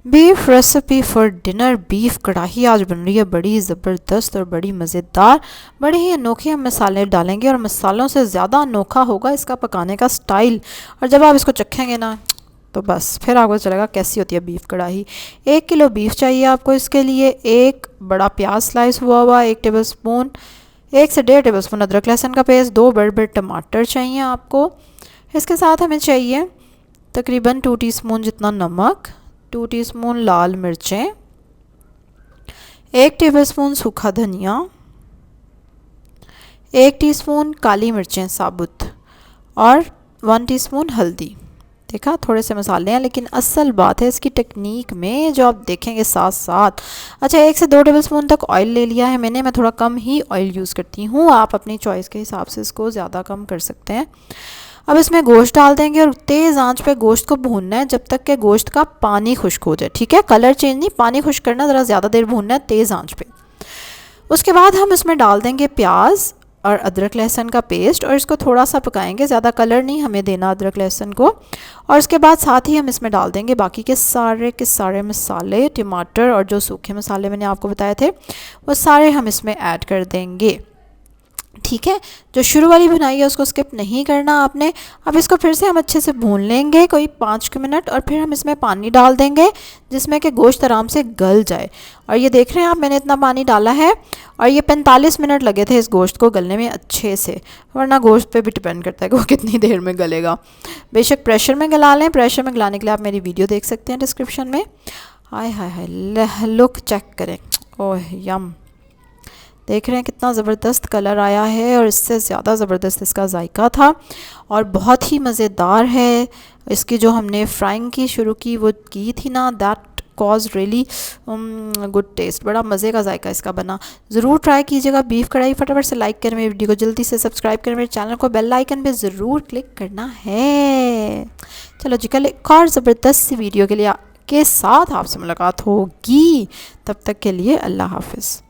Beef recipe for dinner. Beef कढ़ाई आज बन रही है बड़ी ज़बरदस्त और बड़ी मज़ेदार। बड़े ही अनोखे हम मसाले डालेंगे और मसालों से ज़्यादा अनोखा होगा इसका पकाने का स्टाइल। और जब आप इसको चखेंगे ना तो बस फिर आपको चलेगा कैसी होती है बीफ कढ़ाई। 1 किलो बीफ चाहिए आपको इसके लिए। एक बड़ा प्याज स्लाइस हुआ हुआ, 1 टेबलस्पून, 1 से 1.5 टेबलस्पून अदरक लहसुन का पेस्ट, 2 बड़े बड़े टमाटर चाहिए आपको। इसके साथ हमें चाहिए तकरीबन 2 टीस्पून जितना नमक, 2 टीस्पून लाल मिर्चें, 1 टेबलस्पून सूखा धनिया, 1 टीस्पून काली मिर्चें साबुत और 1 टीस्पून हल्दी। देखा, थोड़े से मसाले हैं लेकिन असल बात है इसकी टेक्निक में जो आप देखेंगे साथ साथ। अच्छा, 1 से 2 टेबलस्पून तक ऑयल ले लिया है मैंने। मैं थोड़ा कम ही ऑयल यूज़ करती हूँ, आप अपनी चॉइस के हिसाब से इसको ज़्यादा कम कर सकते हैं। अब इसमें गोश्त डाल देंगे और तेज़ आंच पे गोश्त को भूनना है जब तक कि गोश्त का पानी खुश्क हो जाए। ठीक है, कलर चेंज नहीं, पानी खुश्क करना, ज़रा ज़्यादा देर भूनना है तेज़ आंच पे। उसके बाद हम इसमें डाल देंगे प्याज और अदरक लहसुन का पेस्ट और इसको थोड़ा सा पकाएंगे, ज़्यादा कलर नहीं हमें देना अदरक लहसुन को। और उसके बाद साथ ही हम इसमें डाल देंगे बाकी के सारे मसाले, टमाटर और जो सूखे मसाले मैंने आपको बताए थे वो सारे हम इसमें ऐड कर देंगे। ठीक है, जो शुरू वाली भुनाई है उसको स्किप नहीं करना आपने। अब इसको फिर से हम अच्छे से भून लेंगे कोई 5 मिनट और फिर हम इसमें पानी डाल देंगे जिसमें कि गोश्त आराम से गल जाए। और ये देख रहे हैं आप, मैंने इतना पानी डाला है और ये 45 मिनट लगे थे इस गोश्त को गलने में अच्छे से। वरना गोश्त पे भी डिपेंड करता है कि वो कितनी देर में गलेगा। बेशक प्रेशर में गला लें, प्रेशर में गलाने के लिए आप मेरी वीडियो देख सकते हैं डिस्क्रिप्शन में। हाय हाय हाय, लुक चेक करें, ओह यम। देख रहे हैं कितना ज़बरदस्त कलर आया है और इससे ज़्यादा ज़बरदस्त इसका जायका था और बहुत ही मज़ेदार है। इसकी जो हमने फ्राइंग की शुरू की वो की थी ना, that cause really good taste. बड़ा मज़े का जायका इसका बना। ज़रूर ट्राई कीजिएगा बीफ कढ़ाई। फटाफट से लाइक करें मेरी वीडियो को, जल्दी से सब्सक्राइब करें मेरे चैनल को, बेल आइकन पे ज़रूर क्लिक करना है। चलो जी, कल एक और ज़बरदस्त सी वीडियो के लिए के साथ आपसे मुलाकात होगी। तब तक के लिए अल्लाह हाफिज़।